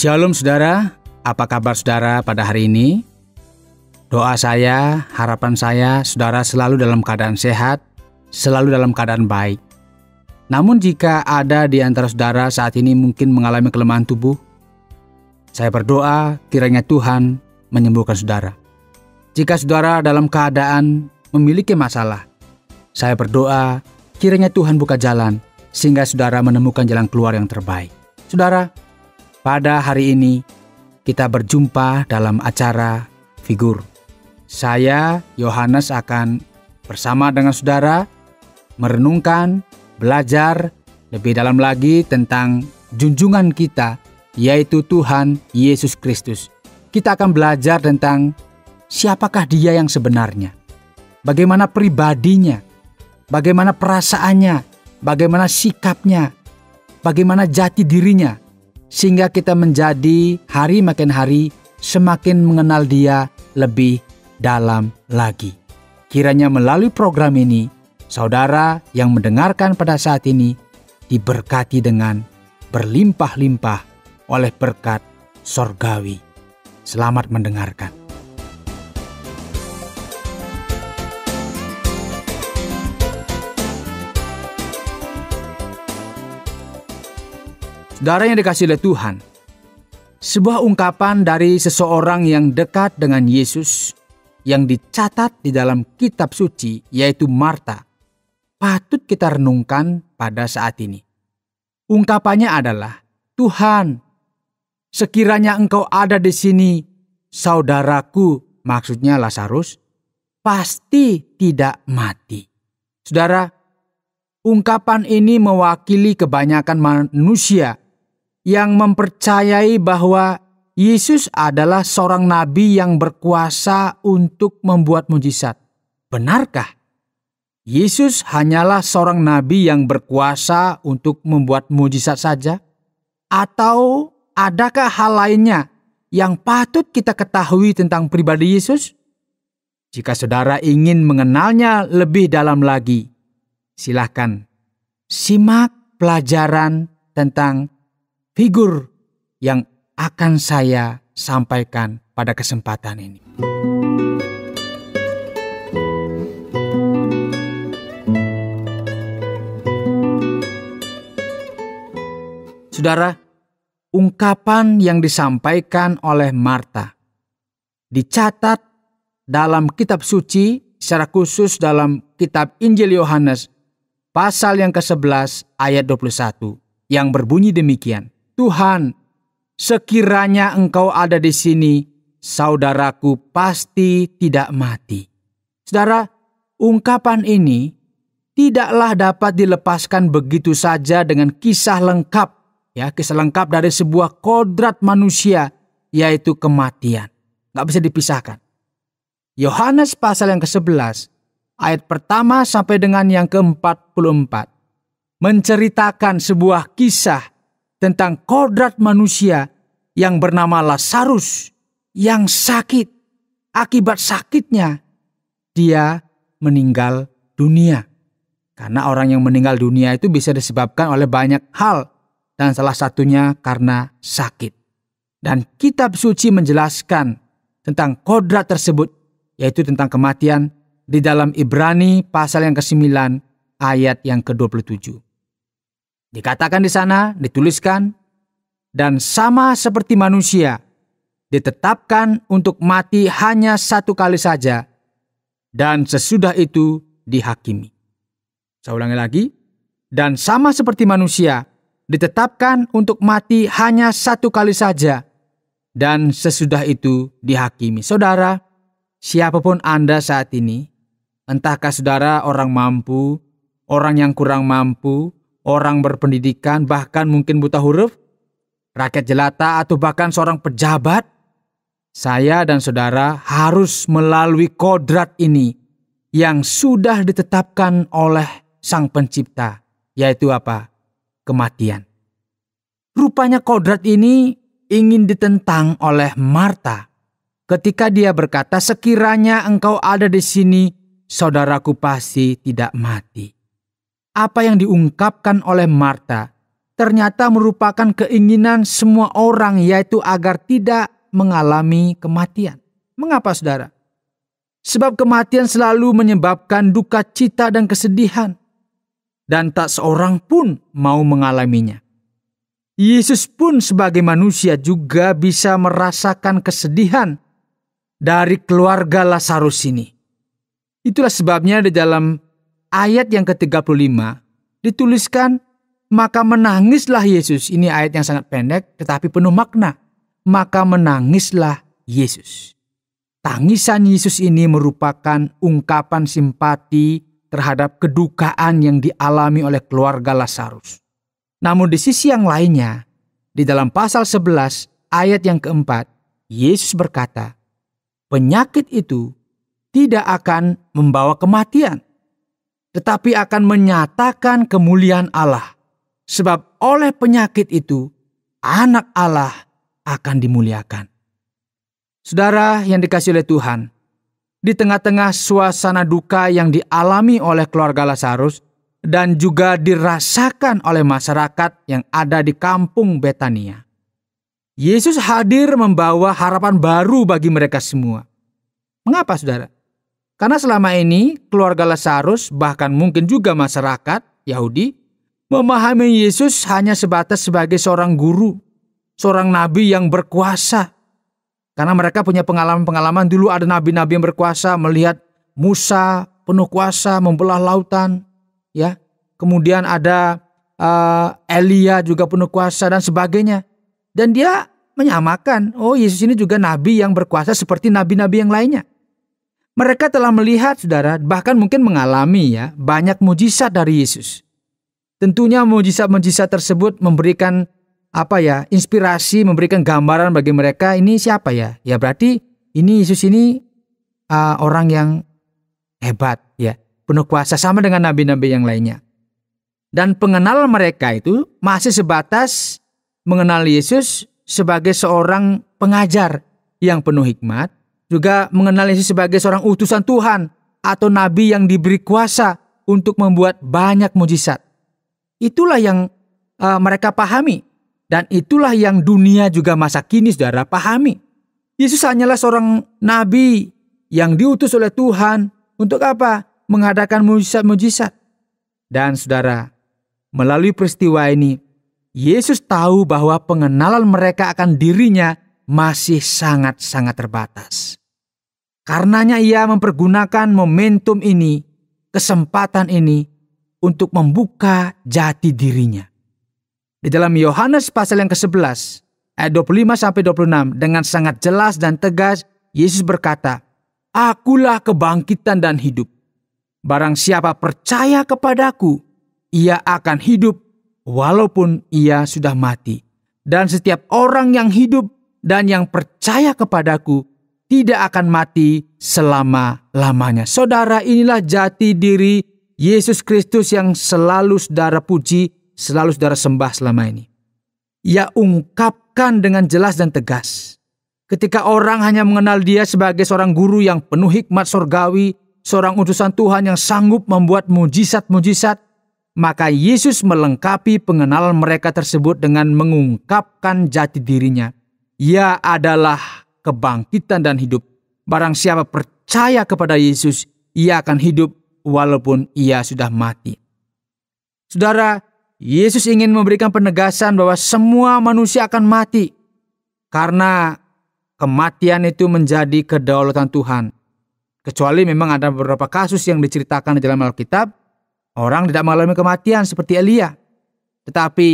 Shalom saudara, apa kabar saudara pada hari ini? Doa saya, harapan saya, saudara selalu dalam keadaan sehat, selalu dalam keadaan baik. Namun jika ada di antara saudara saat ini mungkin mengalami kelemahan tubuh, saya berdoa kiranya Tuhan menyembuhkan saudara. Jika saudara dalam keadaan memiliki masalah, saya berdoa kiranya Tuhan buka jalan sehingga saudara menemukan jalan keluar yang terbaik. Saudara, pada hari ini kita berjumpa dalam acara Figur. Saya, Yohanes, akan bersama dengan saudara merenungkan, belajar lebih dalam lagi tentang junjungan kita, yaitu Tuhan Yesus Kristus. Kita akan belajar tentang siapakah Dia yang sebenarnya, bagaimana pribadinya, bagaimana perasaannya, bagaimana sikapnya, bagaimana jati dirinya, sehingga kita menjadi hari makin hari semakin mengenal Dia lebih dalam lagi. Kiranya melalui program ini, saudara yang mendengarkan pada saat ini diberkati dengan berlimpah-limpah oleh berkat sorgawi. Selamat mendengarkan. Saudara yang dikasihi oleh Tuhan, sebuah ungkapan dari seseorang yang dekat dengan Yesus yang dicatat di dalam kitab suci, yaitu Marta, patut kita renungkan pada saat ini. Ungkapannya adalah, "Tuhan, sekiranya Engkau ada di sini, saudaraku," maksudnya Lazarus, "pasti tidak mati." Saudara, ungkapan ini mewakili kebanyakan manusia yang mempercayai bahwa Yesus adalah seorang nabi yang berkuasa untuk membuat mujizat. Benarkah? Yesus hanyalah seorang nabi yang berkuasa untuk membuat mujizat saja? Atau adakah hal lainnya yang patut kita ketahui tentang pribadi Yesus? Jika saudara ingin mengenalnya lebih dalam lagi, silakan simak pelajaran tentang figur yang akan saya sampaikan pada kesempatan ini. Saudara, ungkapan yang disampaikan oleh Marta dicatat dalam kitab suci, secara khusus dalam kitab Injil Yohanes pasal yang ke-11 ayat 21 yang berbunyi demikian. "Tuhan, sekiranya Engkau ada di sini, saudaraku pasti tidak mati." Saudara, ungkapan ini tidaklah dapat dilepaskan begitu saja dengan kisah lengkap, kisah lengkap dari sebuah kodrat manusia, yaitu kematian. Nggak bisa dipisahkan. Yohanes pasal yang ke-11, ayat pertama sampai dengan yang ke-44, menceritakan sebuah kisah tentang kodrat manusia yang bernama Lazarus yang sakit. Akibat sakitnya, dia meninggal dunia. Karena orang yang meninggal dunia itu bisa disebabkan oleh banyak hal, dan salah satunya karena sakit. Dan kitab suci menjelaskan tentang kodrat tersebut, yaitu tentang kematian, di dalam Ibrani pasal yang ke-9 ayat yang ke-27. Dikatakan di sana, dituliskan, "Dan sama seperti manusia, ditetapkan untuk mati hanya satu kali saja, dan sesudah itu dihakimi." Saya ulangi lagi, "Dan sama seperti manusia, ditetapkan untuk mati hanya satu kali saja, dan sesudah itu dihakimi." Saudara, siapapun Anda saat ini, entahkah saudara orang mampu, orang yang kurang mampu, orang berpendidikan, bahkan mungkin buta huruf, rakyat jelata, atau bahkan seorang pejabat, saya dan saudara harus melalui kodrat ini yang sudah ditetapkan oleh Sang Pencipta, yaitu apa? Kematian. Rupanya kodrat ini ingin ditentang oleh Marta ketika dia berkata, "Sekiranya Engkau ada di sini, saudaraku pasti tidak mati." Apa yang diungkapkan oleh Marta ternyata merupakan keinginan semua orang, yaitu agar tidak mengalami kematian. Mengapa, saudara? Sebab kematian selalu menyebabkan duka cita dan kesedihan, dan tak seorang pun mau mengalaminya. Yesus pun sebagai manusia juga bisa merasakan kesedihan dari keluarga Lazarus ini. Itulah sebabnya di dalam ayat yang ke-35 dituliskan, maka menangislah Yesus. Ini ayat yang sangat pendek tetapi penuh makna. Maka menangislah Yesus. Tangisan Yesus ini merupakan ungkapan simpati terhadap kedukaan yang dialami oleh keluarga Lazarus. Namun di sisi yang lainnya, di dalam pasal 11 ayat yang keempat, Yesus berkata, penyakit itu tidak akan membawa kematian, tetapi akan menyatakan kemuliaan Allah. Sebab oleh penyakit itu, anak Allah akan dimuliakan. Saudara yang dikasihi oleh Tuhan, di tengah-tengah suasana duka yang dialami oleh keluarga Lazarus dan juga dirasakan oleh masyarakat yang ada di kampung Betania, Yesus hadir membawa harapan baru bagi mereka semua. Mengapa, saudara? Karena selama ini keluarga Lazarus, bahkan mungkin juga masyarakat Yahudi, memahami Yesus hanya sebatas sebagai seorang guru, seorang nabi yang berkuasa. Karena mereka punya pengalaman-pengalaman, dulu ada nabi-nabi yang berkuasa, melihat Musa penuh kuasa membelah lautan, ya. Kemudian ada Elia juga penuh kuasa dan sebagainya. Dan dia menyamakan, oh Yesus ini juga nabi yang berkuasa seperti nabi-nabi yang lainnya. Mereka telah melihat, saudara, bahkan mungkin mengalami ya banyak mujizat dari Yesus. Tentunya mujizat-mujizat tersebut memberikan inspirasi, memberikan gambaran bagi mereka, ini siapa ya? Ya berarti ini Yesus ini orang yang hebat ya, penuh kuasa sama dengan nabi-nabi yang lainnya. Dan pengenalan mereka itu masih sebatas mengenal Yesus sebagai seorang pengajar yang penuh hikmat, juga mengenal Yesus sebagai seorang utusan Tuhan atau nabi yang diberi kuasa untuk membuat banyak mujizat. Itulah yang mereka pahami. Dan itulah yang dunia juga masa kini, saudara, pahami. Yesus hanyalah seorang nabi yang diutus oleh Tuhan untuk apa? Mengadakan mujizat-mujizat. Dan saudara, melalui peristiwa ini, Yesus tahu bahwa pengenalan mereka akan dirinya masih sangat-sangat terbatas. Karenanya ia mempergunakan momentum ini, kesempatan ini, untuk membuka jati dirinya. Di dalam Yohanes pasal yang ke-11, ayat 25-26, dengan sangat jelas dan tegas, Yesus berkata, Akulah kebangkitan dan hidup. Barang siapa percaya kepadaku, ia akan hidup walaupun ia sudah mati. Dan setiap orang yang hidup dan yang percaya kepadaku tidak akan mati selama-lamanya. Saudara, inilah jati diri Yesus Kristus yang selalu saudara puji, selalu saudara sembah selama ini. Ia ungkapkan dengan jelas dan tegas. Ketika orang hanya mengenal dia sebagai seorang guru yang penuh hikmat surgawi, seorang utusan Tuhan yang sanggup membuat mujizat-mujizat, maka Yesus melengkapi pengenalan mereka tersebut dengan mengungkapkan jati dirinya. Ia adalah kebangkitan dan hidup. Barang siapa percaya kepada Yesus, ia akan hidup walaupun ia sudah mati. Saudara, Yesus ingin memberikan penegasan bahwa semua manusia akan mati. Karena kematian itu menjadi kedaulatan Tuhan. Kecuali memang ada beberapa kasus yang diceritakan di dalam Alkitab, orang tidak mengalami kematian seperti Elia. Tetapi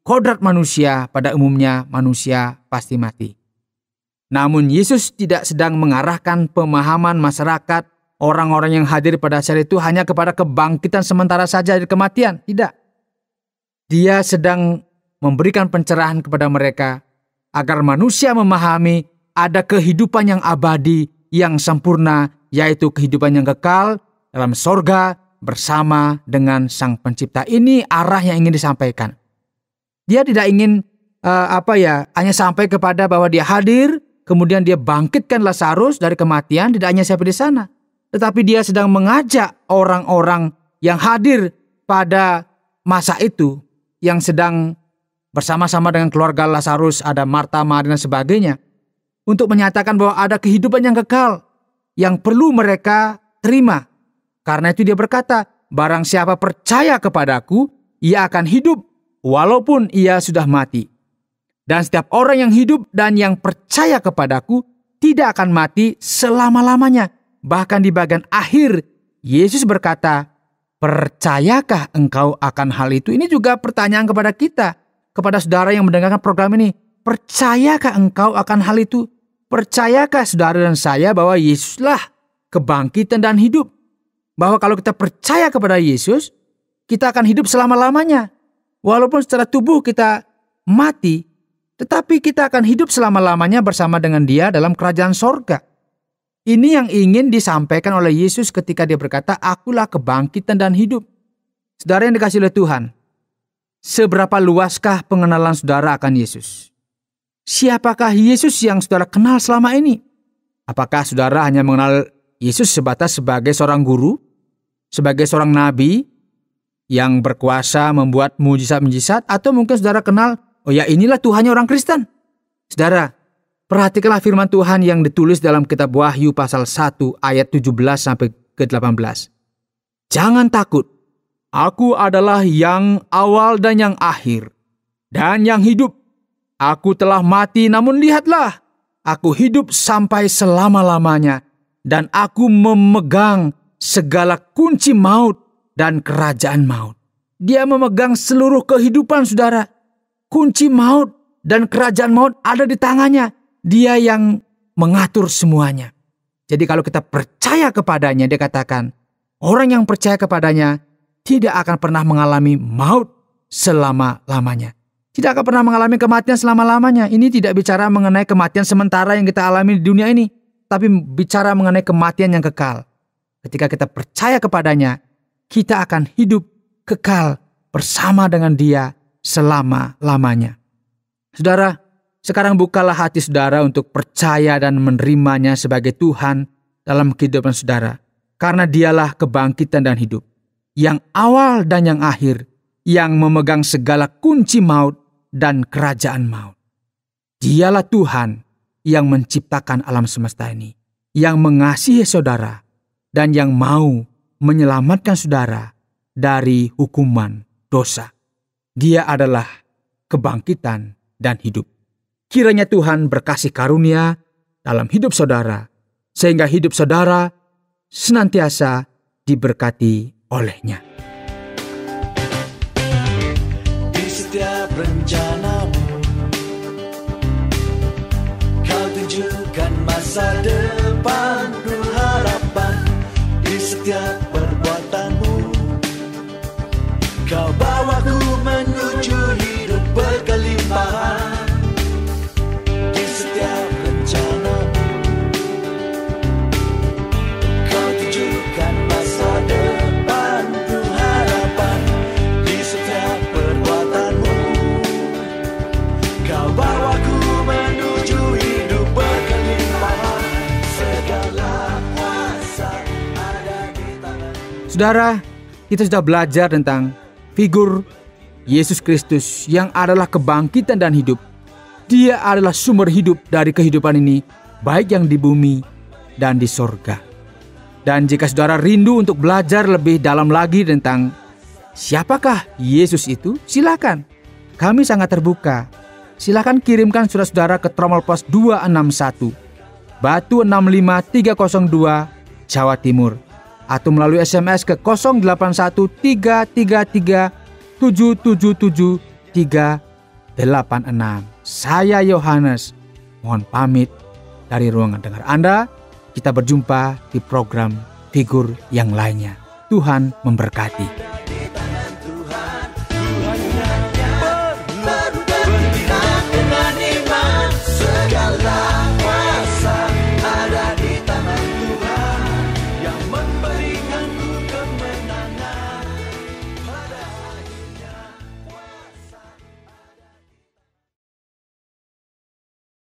kodrat manusia pada umumnya manusia pasti mati. Namun Yesus tidak sedang mengarahkan pemahaman masyarakat, orang-orang yang hadir pada saat itu hanya kepada kebangkitan sementara saja dari kematian. Tidak. Dia sedang memberikan pencerahan kepada mereka agar manusia memahami ada kehidupan yang abadi, yang sempurna, yaitu kehidupan yang kekal dalam sorga bersama dengan Sang Pencipta. Ini arah yang ingin disampaikan. Dia tidak ingin hanya sampai kepada bahwa dia hadir, kemudian dia bangkitkan Lazarus dari kematian, tidak hanya sampai di sana. Tetapi dia sedang mengajak orang-orang yang hadir pada masa itu yang sedang bersama-sama dengan keluarga Lazarus, ada Marta, Maria, dan sebagainya, untuk menyatakan bahwa ada kehidupan yang kekal yang perlu mereka terima. Karena itu dia berkata, barang siapa percaya kepadaku, ia akan hidup walaupun ia sudah mati. Dan setiap orang yang hidup dan yang percaya kepadaku tidak akan mati selama-lamanya. Bahkan di bagian akhir, Yesus berkata, percayakah engkau akan hal itu? Ini juga pertanyaan kepada kita, kepada saudara yang mendengarkan program ini. Percayakah engkau akan hal itu? Percayakah saudara dan saya bahwa Yesuslah kebangkitan dan hidup? Bahwa kalau kita percaya kepada Yesus, kita akan hidup selama-lamanya. Walaupun secara tubuh kita mati, tetapi kita akan hidup selama-lamanya bersama dengan Dia dalam kerajaan sorga. Ini yang ingin disampaikan oleh Yesus ketika Dia berkata, akulah kebangkitan dan hidup. Saudara yang dikasihi oleh Tuhan, seberapa luaskah pengenalan saudara akan Yesus? Siapakah Yesus yang saudara kenal selama ini? Apakah saudara hanya mengenal Yesus sebatas sebagai seorang guru, sebagai seorang nabi yang berkuasa membuat mujizat-mujizat, atau mungkin saudara kenal, oh ya, inilah Tuhannya orang Kristen? Saudara, perhatikanlah firman Tuhan yang ditulis dalam kitab Wahyu pasal 1 ayat 17 sampai ke 18. Jangan takut, aku adalah yang awal dan yang akhir, dan yang hidup. Aku telah mati, namun lihatlah, aku hidup sampai selama-lamanya, dan aku memegang segala kunci maut dan kerajaan maut. Dia memegang seluruh kehidupan saudara. Kunci maut dan kerajaan maut ada di tangannya. Dia yang mengatur semuanya. Jadi kalau kita percaya kepadanya, dia katakan, orang yang percaya kepadanya tidak akan pernah mengalami maut selama-lamanya. Tidak akan pernah mengalami kematian selama-lamanya. Ini tidak bicara mengenai kematian sementara yang kita alami di dunia ini, tapi bicara mengenai kematian yang kekal. Ketika kita percaya kepadanya, kita akan hidup kekal bersama dengan Dia selama-lamanya. Saudara, sekarang bukalah hati saudara untuk percaya dan menerimanya sebagai Tuhan dalam kehidupan saudara. Karena Dialah kebangkitan dan hidup, yang awal dan yang akhir, yang memegang segala kunci maut dan kerajaan maut. Dialah Tuhan yang menciptakan alam semesta ini, yang mengasihi saudara, dan yang mau menyelamatkan saudara dari hukuman dosa. Dia adalah kebangkitan dan hidup. Kiranya Tuhan berkasih karunia dalam hidup saudara, sehingga hidup saudara senantiasa diberkati oleh-Nya. Di setiap rencanamu, Kau tunjukkan masa depan, penuh harapan. Di setiap perbuatanmu, Kau bawaku menuju hidup berkelimpahan. Di setiap rencanamu, Kau tunjukkan masa depan, penuh harapan. Di setiap perbuatanmu, Kau bawaku menuju hidup berkelimpahan. Segala kuasa ada di tangan. Saudara, kita sudah belajar tentang figur Yesus Kristus yang adalah kebangkitan dan hidup. Dia adalah sumber hidup dari kehidupan ini, baik yang di bumi dan di sorga. Dan jika saudara rindu untuk belajar lebih dalam lagi tentang siapakah Yesus itu, silakan. Kami sangat terbuka. Silakan kirimkan surat saudara ke Tromol Pos 261, Batu 65302, Jawa Timur. Atau melalui SMS ke 081333777386. Saya Yohanes, mohon pamit dari ruangan dengar Anda. Kita berjumpa di program Figur yang lainnya. Tuhan memberkati.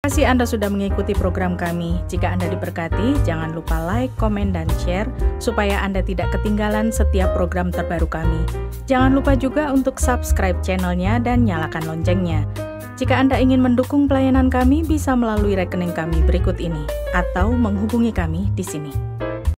Terima kasih Anda sudah mengikuti program kami. Jika Anda diberkati, jangan lupa like, komen, dan share supaya Anda tidak ketinggalan setiap program terbaru kami. Jangan lupa juga untuk subscribe channelnya dan nyalakan loncengnya. Jika Anda ingin mendukung pelayanan kami, bisa melalui rekening kami berikut ini atau menghubungi kami di sini.